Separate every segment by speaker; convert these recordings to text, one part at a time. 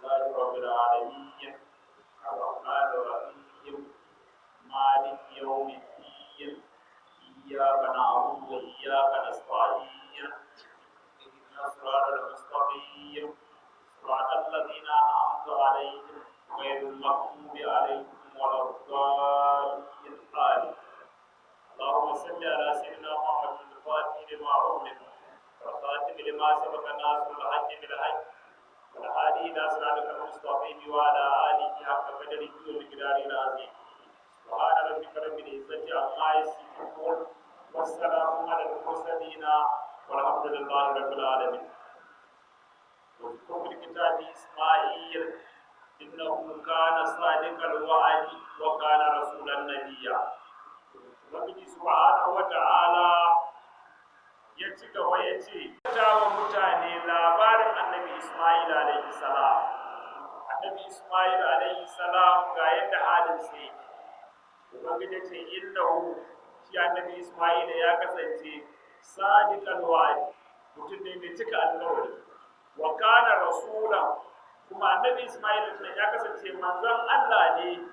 Speaker 1: لله رب العالمين الرحمن الرحيم مالك يوم الدين إياك نعبد وإياك نستعين اهدنا الصراط المستقيم صراط الذين أنعمت عليهم غير المغضوب عليهم ولا الضالين آمين. اللهم صل على سيدنا محمد الفاتح لما أغلق والخاتم لما سبق الناس بالحق بالحق والهادي إلى صراطك المستقيم وعلى آله حق قدره ومقداره العظيم. سبحان ربك رب العزة عما يصفون والسلام على المرسلين والحمد لله رب العالمين. واذكر في الكتاب إسماعيل إنه كان صادق الوعد وكان رسولا نبيا. Rabbi subhanahu wa ta'ala ya ci gaba ya ce wa mutane labarin annabi Ismail alaihi salam. Annabi Ismail alaihi salam ga yadda halin sa yake. Ubangiji ce innahu shi annabi Ismail ya kasance sadiqal wa'd, mutum ne mai cika alƙawari. Wa kana rasulan, kuma annabi Ismail ya kasance manzon Allah ne,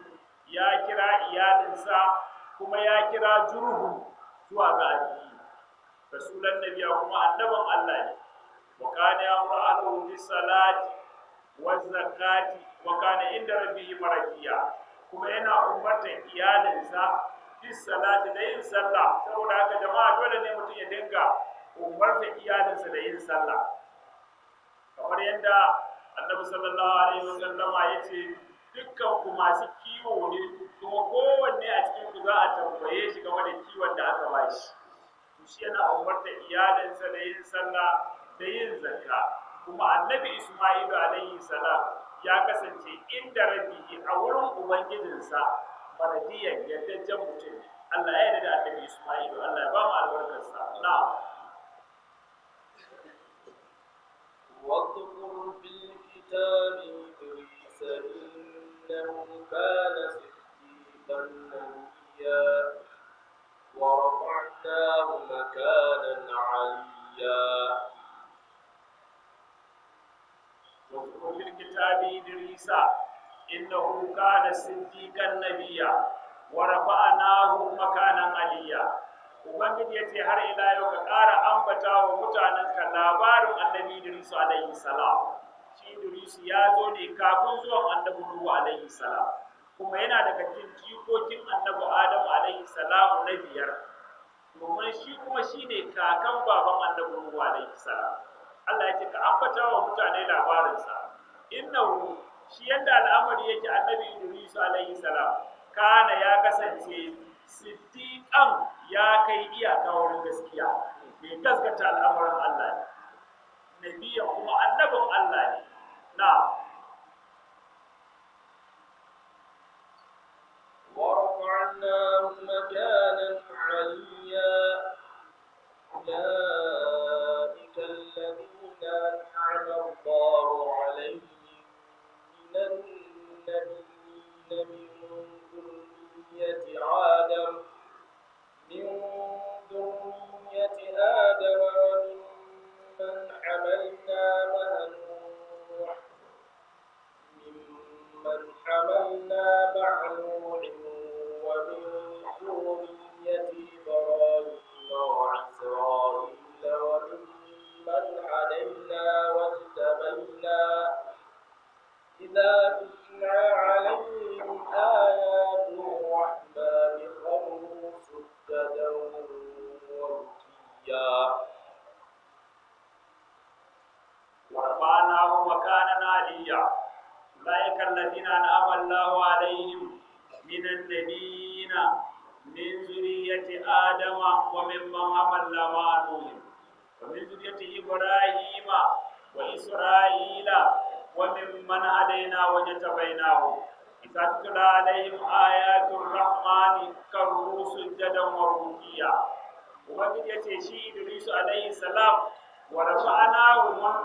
Speaker 1: ya kira iyalinsa kuma ya kira jurhu zuwa ga addini. Rasulan nabiya kuma annaban Allah ne. Wa kana ya'muru ahlahu bis salati waz zakati wa kana inda rabbihi maradiya, kuma yana umartar iyalinsa bis salati da yin sallah. Saboda haka jama'a dole ne mutum ya dinga umartar iyalinsa da yin sallah, kamar yadda annabi sallallahu alaihi wasallama ya ce dukkan ku masu kiwo ne, kuma kowanne a cikin ku za a tambaye shi game da kiwon da aka ba shi. To shi yana umarta iyalinsa da yin sallah da yin zakka. Kuma annabi Isma'ilu alaihi salam ya kasance inda rabbihi, a wurin ubangijinsa, maradiyan yardajjen mutum. Allah ya yarda da annabi Isma'ilu, Allah ya ba mu albarkarsa. Na'am.
Speaker 2: واذكر في الكتاب إدريس إنه كان صديقا نبيا ورفعناه مكانا عليا.
Speaker 1: واذكر في الكتاب إدريس إنه كان صديقا نبيا ورفعناه مكانا عليا. Ubangiji ya ce har ila yau ka ƙara ambata wa mutanenka labarin annabi Idris alaihi salam. Shi Idris ya zo ne kafin zuwan annabi Nuhu alaihi salam, kuma yana daga cikin jikokin annabi Adamu alaihi salam na biyar, domin shi kuma shine kakan baban annabi Nuhu alaihi salam. Allah ya ce ka ambata wa mutane labarinsa. Innahu, shi yadda al'amari yake, annabi Idris alaihi salam kana ya kasance siddiqan, ya kai iyaka wurin gaskiya, mai gaskata al'amuran Allah ne, nabiyan kuma annabin Allah ne. Na
Speaker 2: ورفعناه مكانا عليا. أولئك الذين أنعم الله عليهم من النبيين من ذرية آدم وممن حملنا مع نوح ومن ذرية إبراهيم وإسرائيل وممن هدينا واجتبينا. إذا تتلى عليهم آيات الرحمن خروا سجدا وبكيا.
Speaker 1: ورفعناه مكانا عليا. أولئك الذين أنعم الله عليهم من النبيين من ذرية آدم وممن حملنا مع نوح ومن ذرية إبراهيم وإسرائيل وممن هدينا واجتبيناه. إذا تتلى عليهم آيات الرحمن خروا سجدا وبكيا. Ubangiji ya ce shi Idris alaihi salam wa rafa'nahu mun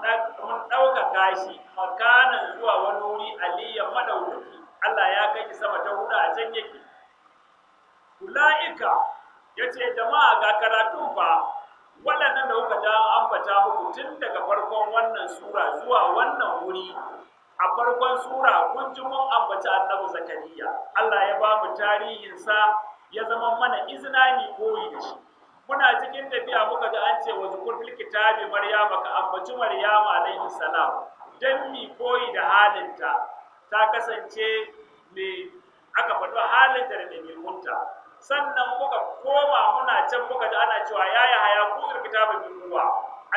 Speaker 1: ɗaukaka shi makanan zuwa wani wuri aliyan madaukaki. Allah ya kai sama ta hudu a can yake. Ula'ika yace jama'a ga karatun fa, waɗannan da kuka ja ambata muku tun daga farkon wannan sura zuwa wannan wuri, a farkon sura kun ji mun ambaci annabi Zakariya. Allah ya ba mu tarihinsa ya zama mana izina ni koyi da shi. Muna cikin tafiya muka ga an ce wa zukur fil kitabi Maryama, ka ambaci Maryama alaihi salam dan mi koyi da halinta. Ta kasance me aka faɗi halinta da ɗabi'unta. Sannan muka koma muna can muka ji ana cewa ya Yahaya kuzur kitabin bin ruwa,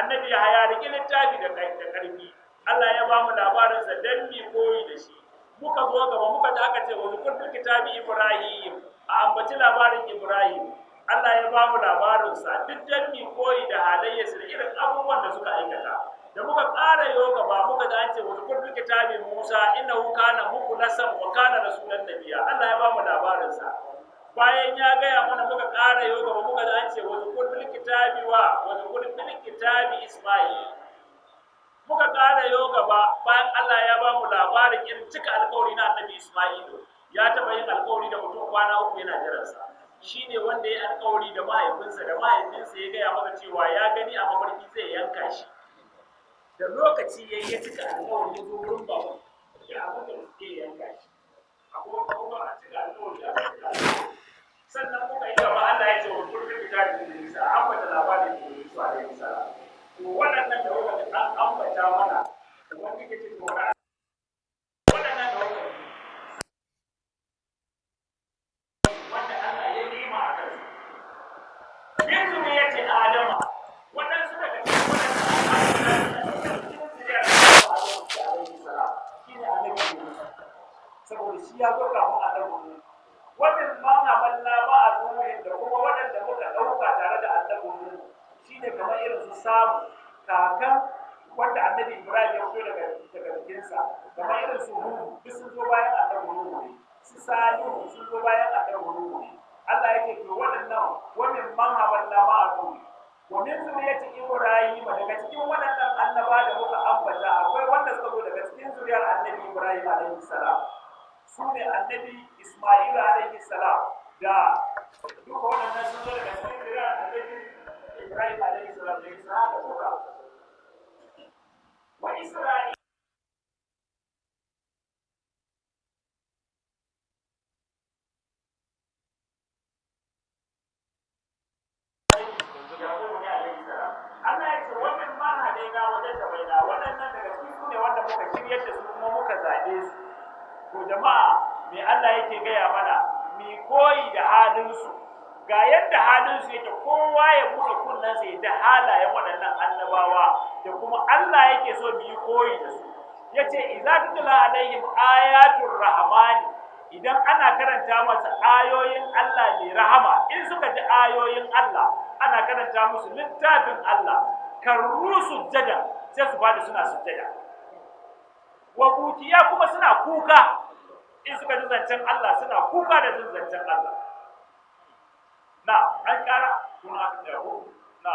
Speaker 1: annabi Yahaya da littafi da ƙarfi. Allah ya ba mu labarinsa dan mi koyi da shi. Muka zo gaba muka ji aka ce wa zukur fil kitabi Ibrahim, a ambaci labarin Ibrahim. Allah ya ba mu labarinsa duk dan mi koyi da halayyarsa da irin abubuwan da suka aikata. Da muka ƙara yau gaba muka ji an ce wa zukur fil kitabi Musa innahu kana mukhlasan wa kana rasulan nabiyya. Allah ya ba mu labarinsa. Bayan ya gaya mana muka ƙara yau gaba muka ji an ce wa zukur fil kitabi Isma'il. Muka ƙara yau gaba bayan Allah ya ba mu labarin irin cika alƙawari na annabi Isma'ilu. Ya taɓa yin alƙawari da mutum kwana 3 yana jiransa. Shi ne wanda ya yi alƙawari da mahaifinsa ya gaya masa cewa ya gani a mafarki zai yanka shi. Da lokaci ya yi cika alƙawari ya zo wurin babu ya abin da suke yanka shi. Akwai kuma a cika alƙawari a cika alƙawari. Sannan muka yi gaba Allah ya ce wa kurkun kitabin Idris a ambata labarin Idris alaihi salam. To waɗannan da wanda an ambata mana da wanda yake cikin waɗannan da wanda Allah ya nima a kansu. Yanzu ne ya ce Adama waɗansu daga cikin saboda shi ya zo kafin annabi wannan ma na balla ba a ruhin da kuma waɗanda muka ɗauka tare da annabi shine kamar irin su samu kakan wanda annabi Ibrahim ya fito daga jikinsa, kamar irin su Nuhu duk sun zo bayan annabi Nuhu ne, su Salihu sun zo bayan annabi Nuhu ne. Allah yake to waɗannan wannan man haballa ma a ruhi wa min zuriyati Ibrahim, daga cikin waɗannan annaba da muka ambata akwai wanda suka zo daga cikin zuriyar annabi Ibrahim alaihi salam, su ne annabi Isma'il alaihi salam, da duka waɗannan sun zo daga cikin zuriyar annabi Ibrahim alaihi salam da Ishaq da Musa wa Isra'il. Allah ya ce wannan ma hadai na wajen da bai na waɗannan daga cikin su ne wanda muka shiryar da su kuma muka zaɓe su. To jama'a me Allah yake gaya mana mi koyi da halinsu, ga yadda halinsu yake kowa ya buɗe kunnensa ya ta halayen waɗannan annabawa da kuma Allah yake so mu yi koyi da su. Yace idza tutla alaihim ayatul rahmani, idan ana karanta masa ayoyin Allah mai rahama, in suka ji ayoyin Allah ana karanta musu littafin Allah, karru sujjada sai su fadi suna sujjada, wa bukiya kuma suna kuka in suka ji zancen Allah, suna kuka da jin zancen Allah. Na an kara kuma aka jago na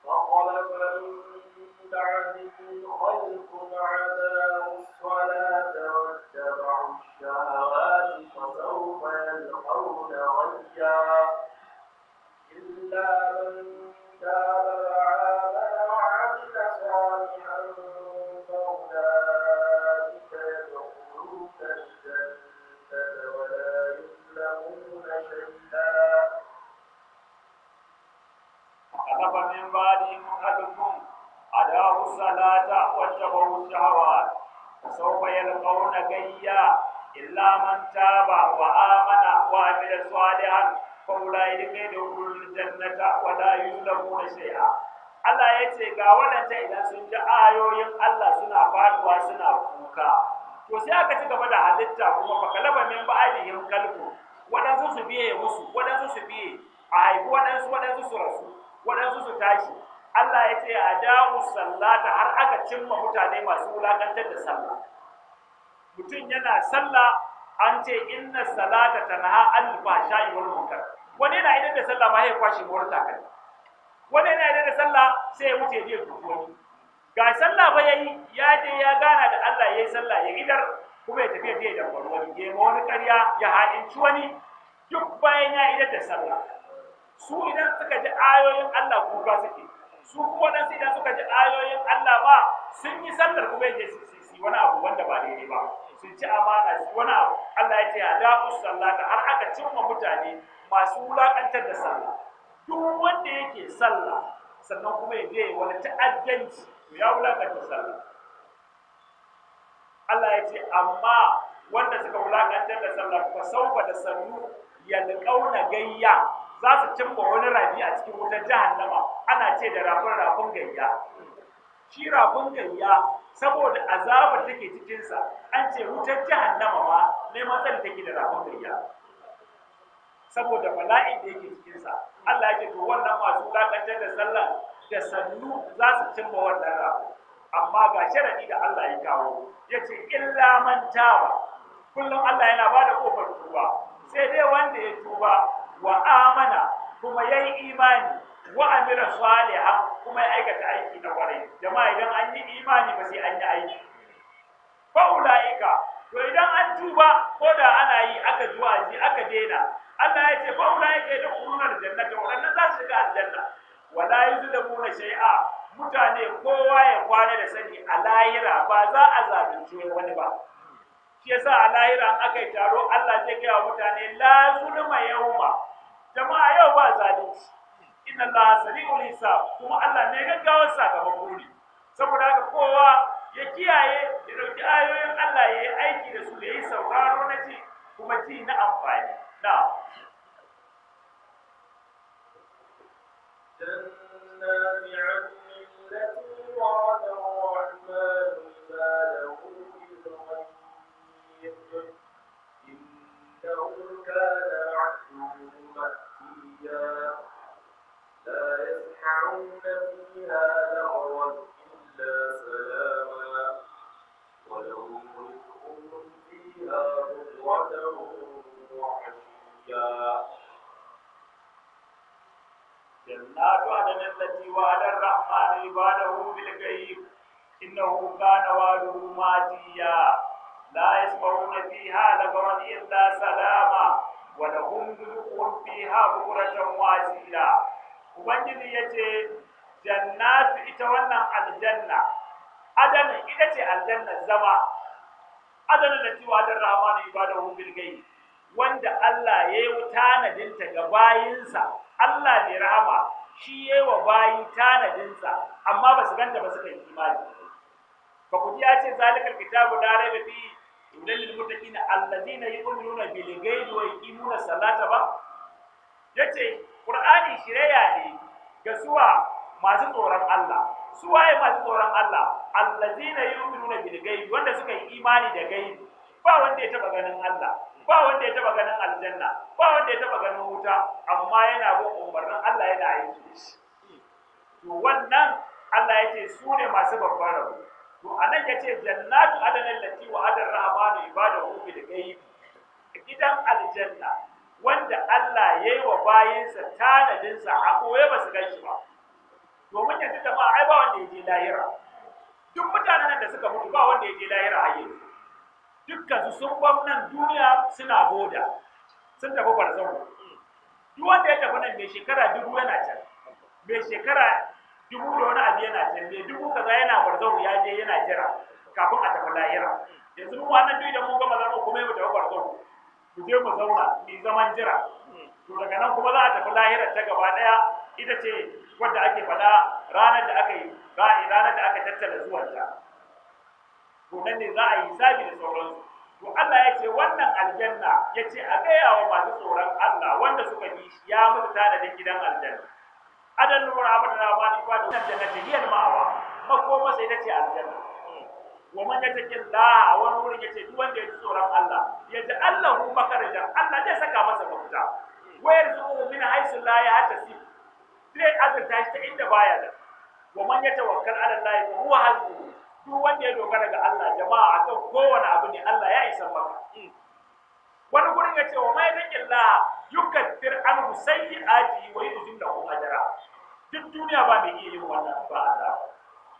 Speaker 2: فخلف من بعدهم خلف أضاعوا الصلاة واتبعوا الشهوات فسوف يلقون غيا إلا من تاب وآمن وعمل صالحا فأولئك يدخلون الجنة ولا يظلمون شيئا.
Speaker 1: فخلف من بعدهم خلف أضاعوا الصلاة واتبعوا الشهوات فسوف يلقون غيا إلا من تاب وآمن وعمل صالحا فأولئك يدخلون الجنة ولا يظلمون شيئا. Allah ya ce ga waɗanda idan sun ji ayoyin Allah suna faduwa suna kuka, to sai aka ci gaba da halitta kuma fa kalaba min ba'dihim kalbu, waɗansu su biye musu, waɗansu su biye a haifi waɗansu su rasu, waɗansu su tashi. Allah ya ce a da'u sallata, har aka cimma mutane masu wulakantar da sallah. Mutum yana sallah an ce inna salata tanha anil fahsha'i wal munkar. Wani yana idan da sallah ma ya kwashi murta kai. Wani yana idan da sallah sai ya wuce je dukuwa. Ga sallah ba yayi, ya je ya gana da Allah yayi sallah ya idar kuma ya tafi je da wani, ya ma wani ƙarya ya haɗinci wani duk bayan ya idar da sallah. Su idan suka ji ayoyin Allah kuka suke, su kuma dan sai da suka ji ayoyin Allah ba sun yi sallar kuma yaje su wani abu wanda ba daidai ba sun ci amana su wani abu Allah ya ce adabu sallata har aka cimma mutane masu wulakantar da sallah duk wanda yake sallah sannan kuma ya je wani ta'addanci to ya wulakanta sallah Allah ya ce amma wanda suka wulakantar da sallah fa saufa da sannu yalqauna gayya za su cimma wani rafi a cikin wutar jahannama ana ce da rafin gayya shi rafin gayya saboda azabar take cikinsa an ce wutar jahannama ma neman tsari take da rafin gayya saboda bala'in da yake cikinsa Allah ya ce to wannan masu wulakantar da sallah da sannu za su cimma wannan rafi amma ga sharadi da Allah ya kawo yace illa man taba kullum Allah yana bada kofar tuba sai dai wanda ya tuba wa amana kuma yayi imani wa amila salihan kuma ya aikata aiki na kwarai jama'a idan an yi imani ba sai an yi aiki fa ulaika to idan an tuba ko da ana yi aka ji wa'azi aka daina Allah ya ce fa ulaika yadkhuluna aljannata wannan za su shiga aljanna wala yuzlamuna shay'a mutane kowa ya kwana da sani a lahira ba za a zalunce wani ba shi yasa a lahira an aka yi taro Allah zai gaya wa mutane la zulma yawma jama'a yau ba zalunci inna Allah sari'ul hisab kuma Allah ne gaggawar sakamako ne saboda haka kowa ya kiyaye ya dauki ayoyin Allah ya yi aiki da su da yi sauraro na ji kuma ji na amfani na
Speaker 2: جنات عدن التي وعد الرحمن عباده بالغيب إنه كان وعده مأتيا لا يسمعون فيها لغوا إلا سلاما ولهم رزقهم فيها بكرة وعشيا
Speaker 1: جنات عدن التي وعد الرحمن عباده بالغيب إنه كان وعده ماتيا لا يسمعون فيها لغوا إلا سلاما ولهم رزقهم فيها بكرة وعشيا ubangiji yace jannatu ita wannan aljanna adana ita ce aljanna zama adana da tiwa da rahmanu ibadahu bil ghaib wanda Allah yayi tanadin ta ga bayinsa Allah ne rahama shi yayi wa bayi tanadinsa amma ba su ganta ba suka yi imani fa kudi ya ce zalikal kitabu la raiba fi lil muttaqina alladhina yu'minuna bil ghaibi wa yuqimuna salata ba yace qur'ani shiriya ne ga suwa masu tsoron Allah suwaye masu tsoron Allah alladhina yu'minuna bil ghaibi wanda suka yi imani da gaibi ba wanda ya taba ganin Allah ba wanda ya taba ganin aljanna ba wanda ya taba ganin wuta amma yana bin umarnin Allah yana aiki da shi to wannan Allah yace su ne masu babban rabo to anan yace jannatu adana allati wa adar rahmanu ibadahu bil ghaib gidan aljanna wanda Allah yayi wa bayinsa tanadin sa a koye ba su ganshi ba domin yanzu jama'a ai ba wanda yaje lahira duk mutanen da suka mutu ba wanda yaje lahira a yanzu dukkan su sun bar nan duniya suna boda sun tafi barzahu duk wanda ya tafi nan mai shekara 1000 yana can mai shekara 1000 da wani abu yana can mai 1000 kaza yana barzahu ya je yana jira kafin a tafi lahira yanzu mu wannan duk da mun gama zama kuma mu tafi barzahu ku je mu zauna mu zaman jira to daga nan kuma za a tafi lahira ta gaba daya ita ce wanda ake fada ranar da aka yi ranar da aka tattala zuwanta to nan ne za a yi hisabi da sauransu to Allah ya ce wannan aljanna ya ce a gaya wa masu tsoron Allah wanda suka bi shi ya musu tanadin gidan aljanna adan nura abada da ma ni ba da aljanna ta hiyar ma'awa makoma sai ta ce aljanna wa man yattaqi Allah wa nurin yace duk wanda ya ji tsoron Allah ya ji Allahu makarajan Allah zai saka masa mafita wayar zuwa min haisu la ya tasib sai azurta shi ta inda baya da wa man yatawakkal ala Allah fa huwa hasbuhu duk wanda ya dogara ga Allah jama'a akan kowane abu ne Allah ya isa maka wani gurin ya ce wa mai Allah yukaffir anhu sayyi'ati wa yuzim lahu ajra duk duniya ba mai iya yin wannan ba Allah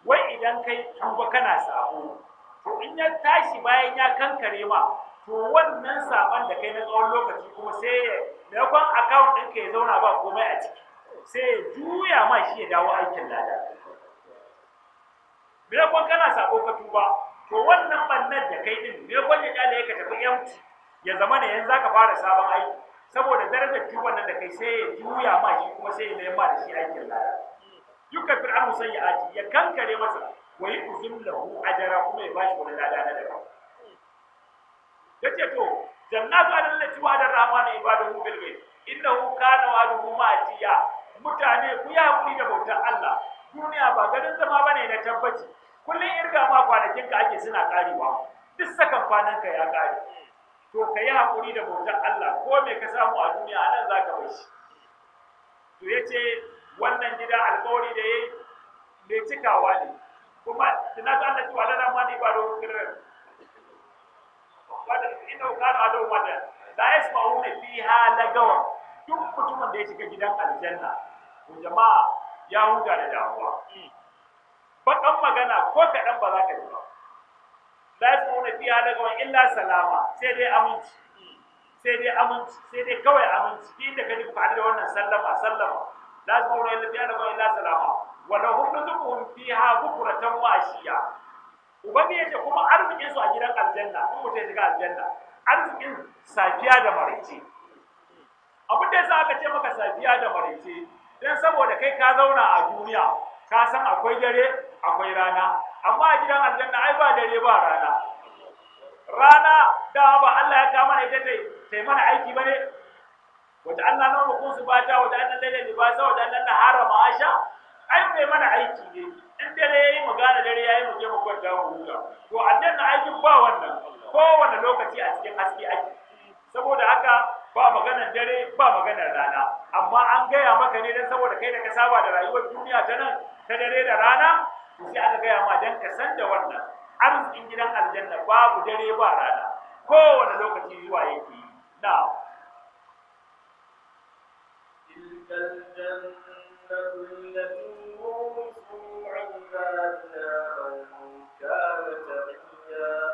Speaker 1: wai idan kai tuba kana sabo to in ya tashi bayan ya kankare ma to wannan saban da kai na tsawon lokaci kuma sai da yakon account ɗinka ya zauna ba komai a ciki sai ya juya ma shi ya dawo aikin lada. Me kun kana sako ka tuba, to wannan bannan da kai din me kun ya kyale ka tafi empty ya zama ne yanzu zaka fara sabon aiki, saboda darajar tuban nan da kai sai ya juya ma shi kuma sai ya mai ma da shi aikin lada. Yuka fir'aunu sayyi'ati, ya kankare masa wa yu'zim lahu ajra, kuma ya bashi wani lada na daban. Yace to jannatu allati wa'ada ar-rahmanu ibadahu bil ghaib innahu kana wa'duhu ma'tiya. Mutane ku ya hakuri da bautar Allah, duniya ba garin zama bane na tabbaci, kullun irga ma kwanakin ka ake suna karewa, duk sakan kwanan ka ya kare. To kai hakuri da bautar Allah, ko me ka samu a duniya anan zaka bar shi. To yace wannan gida alƙawari da yayi mai cikawa ne, kuma jannatu allati wa'ada ar-rahmanu ibadahu bil ghaib inda kana ado mata la yasma'una fiha lagawa. Duk mutumin da ya shiga gidan aljanna, to jama'a ya huta da damuwa, bakan magana ko kaɗan ba za ka ji ba. La yasma'una fiha lagawa illa salama, sai dai aminci, sai dai kawai aminci. Inda ka ji faɗi da wannan sallama la yasma'una fiha lagawa illa salama wa lahum rizquhum fiha bukratan wa ashiya. Ubangi yace kuma arzikin su a gidan aljanna, in mutum ya shiga aljanna, arzikin safiya da maraice. Abin da yasa aka ce maka safiya da maraice, dan saboda kai ka zauna a duniya ka san akwai dare akwai rana, amma a gidan aljanna ai ba dare ba rana. Rana da ba Allah ya kama ita tai mana aiki bane. Wata Allah nan mu su bata, wata Allah lalle libasa, wata Allah nahara ma'asha. Ai kai mana aiki ne. In dare yayi mu gane dare yayi mu je mu kwanta mu huta. To aljanna aikin ba wannan, kowane lokaci a cikin haske ake. Saboda haka ba maganar dare ba maganar rana, amma an gaya maka ne dan saboda kai da ka saba da rayuwar duniya ta nan ta dare da rana, to sai aka gaya ma dan ka san da wannan arzikin gidan aljanna babu dare ba rana, kowane lokaci zuwa yake. Na
Speaker 2: تلك الجنة التي نورث من عبادنا من كان تقيا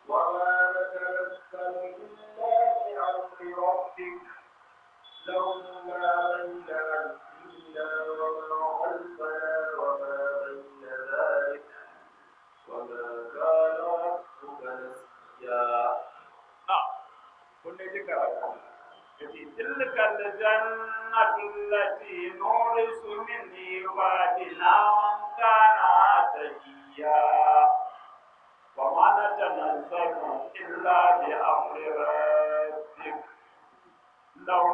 Speaker 2: وما نتنزل إلا بأمر ربك له ما بين أيدينا وما خلفنا وما بين ذلك وما كان ربك نسيا.
Speaker 1: كل ذكر تلك الجنة التي نورث من عبادنا من كان تقيا وما نتنزل إلا بأمر ربك له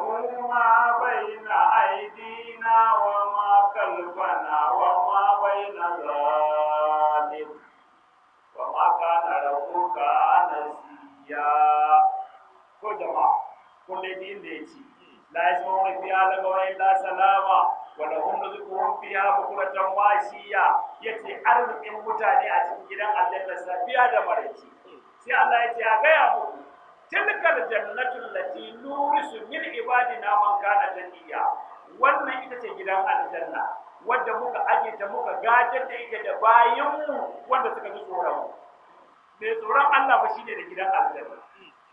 Speaker 1: ما بين أيدينا وما خلفنا وما بين ذلك وما كان ربك نسيا. ko jama'a kun dai din da yace la yasma'una fiha lagawa illa salama wa lahum rizquhum fiha bukratan wa ashiya. Yace arzikin mutane a cikin gidan aljanna safiya da maraice. Sai Allah yace a gaya muku tilkal jannatu allati nurisu min ibadina man kana taqiya. Wannan ita ce gidan aljanna wadda muka aje ta muka gajar da ita da bayinmu wanda suka ji tsoron. Mai tsoron Allah ba shine da gidan aljanna.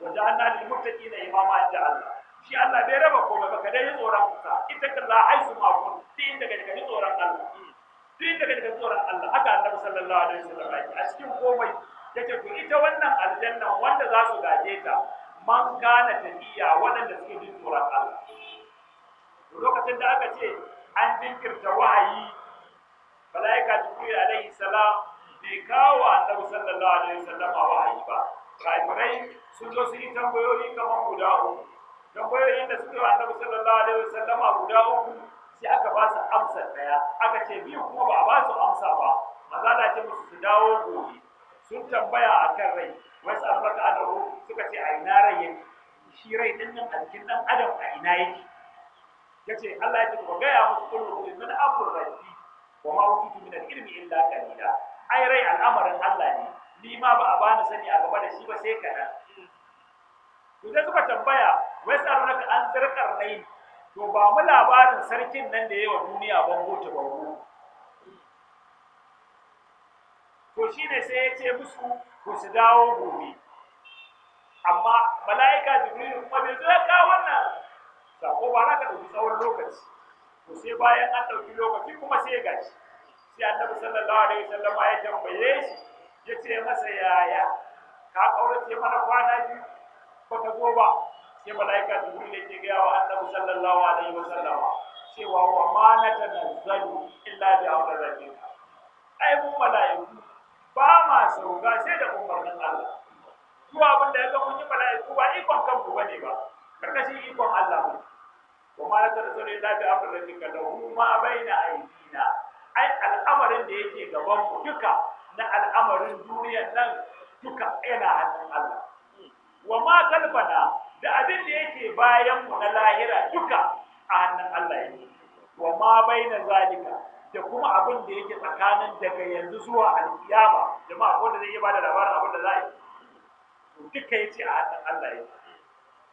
Speaker 1: Wanda anna lil muttaqina imama inda Allah. Shi Allah bai raba komai ba, kada yi tsoron sa. Ita kalla haisu ma kun din daga ji tsoron Allah. Din daga ji tsoron Allah. Haka Annabi sallallahu alaihi wasallam yake a cikin komai. Yace to ita wannan aljanna wanda za su gaje ta man kana taqiya, wadanda suke jin tsoron Allah. Lokacin da aka ce an jinkirta wahayi, malaika Jibril alaihi salam bai kawo Annabi sallallahu alaihi wasallam wahayi ba. Kafirai sun zo su yi tambayoyi kamar guda uku. Tambayoyin da suka yi Annabi sallallahu alaihi wasallam guda uku, sai aka ba su amsa daya, aka ce biyu kuma ba a ba su amsa ba. Maza da ce musu su dawo gobe. Sun tambaya akan rai, wasu albaka ana ruhu suka ce a ina rai yake. Shi rai din nan a jikin dan adam a ina yake. Yace Allah ya ce ku gaya musu kullu min amrul rabbi wa ma utitu min al-ilmi illa qalila. Ai rai al'amarin Allah ne, ni ma ba a bani sani a gaba da shi ba sai kaɗan. To sai suka tambaya wai tsarunaka an zarkar nai, to ba mu labarin sarkin nan da yawa duniya bango ta bango. To shine sai ya ce musu ku su dawo gobe. Amma mala'ika Jibril kuma bai zo ya kawo wannan sako ba, na ka ɗauki tsawon lokaci. to sai bayan an ɗauki lokaci kuma sai gashi sai annabi sallallahu alaihi wasallam ya tambaye shi ya ce masa yaya ka kaurace mana kwana biyu ba ka zo ba sai malaika jibril yake ga wa annabi sallallahu alaihi wasallam cewa wa ma natanazzalu illa bi amri rabbika ai mu malaiku ba ma sauka sai da umarnin Allah zuwa abin da ya ga mun yi malaiku ba ikon kanku bane ba karkashin ikon Allah ne wa ma natanazzalu illa bi amri rabbika lahu ma baina aydina ai al'amarin da yake gaban mu duka na al'amarin duniyar nan duka yana hannun Allah wa ma kalbana da abin da yake bayan mu na lahira duka a hannun Allah yake wa ma baina zalika da kuma abin da yake tsakanin daga yanzu zuwa alkiyama jama'a wanda zai iya bada labarin abin da za a yi duka yace a hannun Allah yake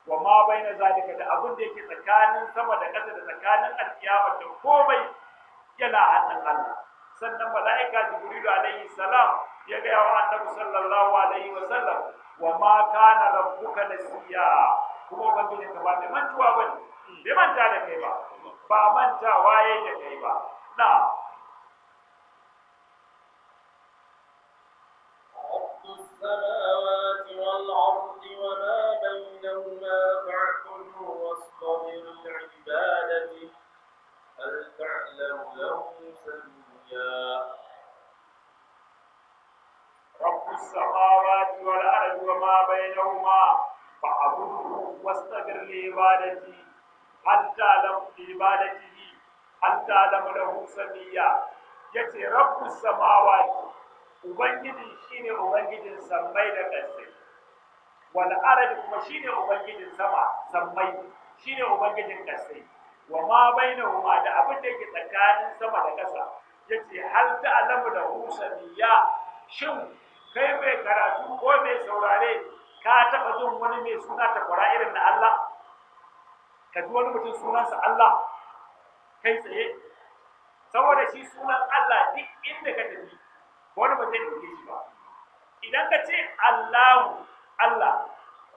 Speaker 1: wa ma baina zalika da abin da yake tsakanin sama da ƙasa da tsakanin alkiyama da komai yana hannun Allah sannan mala'ika jibril alaihi salam ya ga wa annabi sallallahu alaihi wasallam wa ma kana rabbuka nasiya kuma ubangiji ka ba mai mantuwa bane bai manta da kai ba manta waye da kai ba na
Speaker 2: السماوات والأرض وما بينهما فاعبده واصطبر لعبادته هل تعلم له سميا
Speaker 1: رب السماوات والأرض وما بينهما فاعبده واصطبر لعبادته هل تعلم له سميا yace rabbus samawati ubangiji shine ubangijin sammai da ƙasai wal ardi kuma shine ubangijin sammai shine ubangijin ƙasai wa ma bainahuma da abin da yake tsakanin sama da ƙasa yace hal ta'lamu lahu samiyya shin kai mai karatu ko mai saurare ka taba jin wani mai suna takwara irin na Allah ka ji wani mutum sunansa Allah kai tsaye saboda shi sunan Allah duk inda ka tafi wani ba zai dauke shi ba idan ka ce Allahu Allah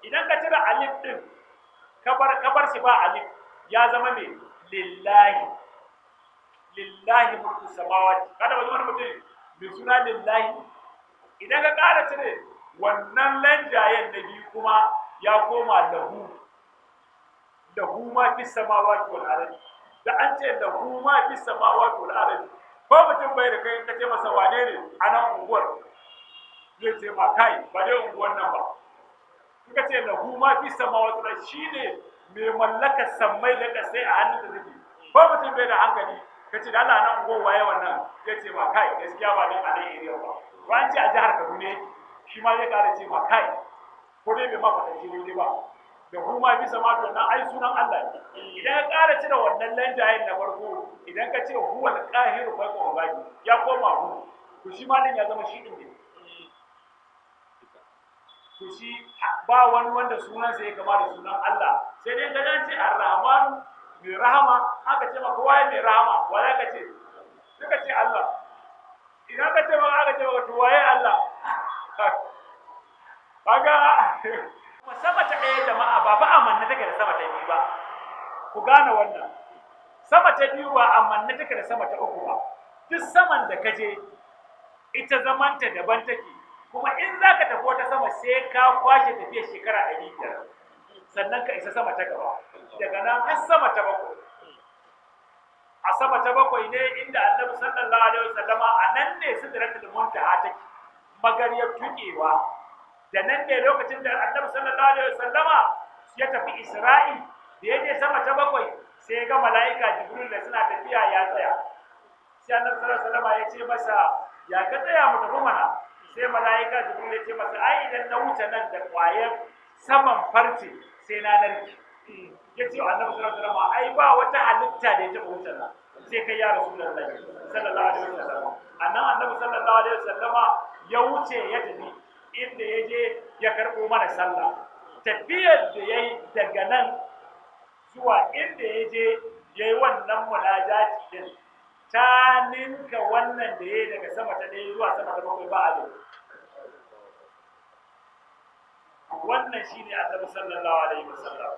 Speaker 1: idan ka cire alif din ka bar shi ba alif ya zama mai lillahi mulku samawati kada wani mutum mai suna lillahi idan ka ƙara cire wannan lanjayen na biyu kuma ya koma lahu ma fi samawati wal ardi da an ce lahu ma fi samawati wal ardi ko mutum bai da kai ka ce masa wane ne a nan unguwar zai ce ma kai ba dai unguwar nan ba kuka ce lahu ma fi samawati wal ardi shine mai mallakar sammai da ƙasai a hannun da take ko mutum bai da hankali ka ce da Allah nan unguwar waye wannan zai ce ma kai gaskiya ba nan a nan area ba ko an ce a jihar Kaduna yake shi ma zai ƙara ce ma kai ko dai bai ma fatanci daidai ba da kuma bisa ma to nan ai sunan Allah idan ka ƙara cire wannan lanjayen na farko idan ka ce huwal qahiru fa qawbani ya koma hu to shi ma din ya zama shi din ne to shi ba wani wanda sunan sa ya kama da sunan Allah sai dai ka ce ar-rahman mai rahama haka ce maka waye mai rahama wala ka ce suka ce Allah idan ka ce maka aka ce maka to waye Allah kaga kuma sama ta ɗaya jama'a ba fa amanna take da sama ta biyu ba ku gane wannan sama ta biyu ba amanna take da sama ta uku ba duk saman da kaje ita zamanta daban take kuma in zaka tafi wata sama sai ka kwashe tafiya shekara 500 sannan ka isa sama ta gaba daga nan har sama ta bakwai a sama ta bakwai ne inda Annabi sallallahu alaihi wasallama anan ne sidratul muntaha take magariyar tukewa da nan ne lokacin da Annabi sallallahu alaihi wasallama ya tafi Isra'i da yaje sama ta bakwai sai ya ga mala'ika Jibril da suna tafiya ya tsaya sai Annabi sallallahu alaihi wasallama ya ce masa ya ka tsaya mu tafi mana sai mala'ika Jibril ya ce masa ai idan na wuce nan da ƙwayar saman farce sai na narki ya ce Annabi sallallahu alaihi wasallama ai ba wata halitta da ya taɓa wuce nan sai kai ya Rasulullahi sallallahu alaihi wasallam annan Annabi sallallahu alaihi wasallama ya wuce ya tafi inda ya je ya karɓo mana sallah tafiyar da ya yi daga nan zuwa inda ya je ya yi wannan munajati din ta ninka wannan da ya yi daga sama ta ɗaya zuwa sama ta bakwai ba a wannan shi ne Annabi sallallahu alaihi wasallam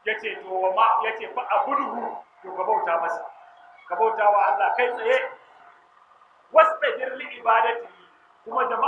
Speaker 1: yace to ma yace fa abuduhu to ka bauta masa, ka bauta wa Allah kai tsaye wasbir li ibadati kuma jama'a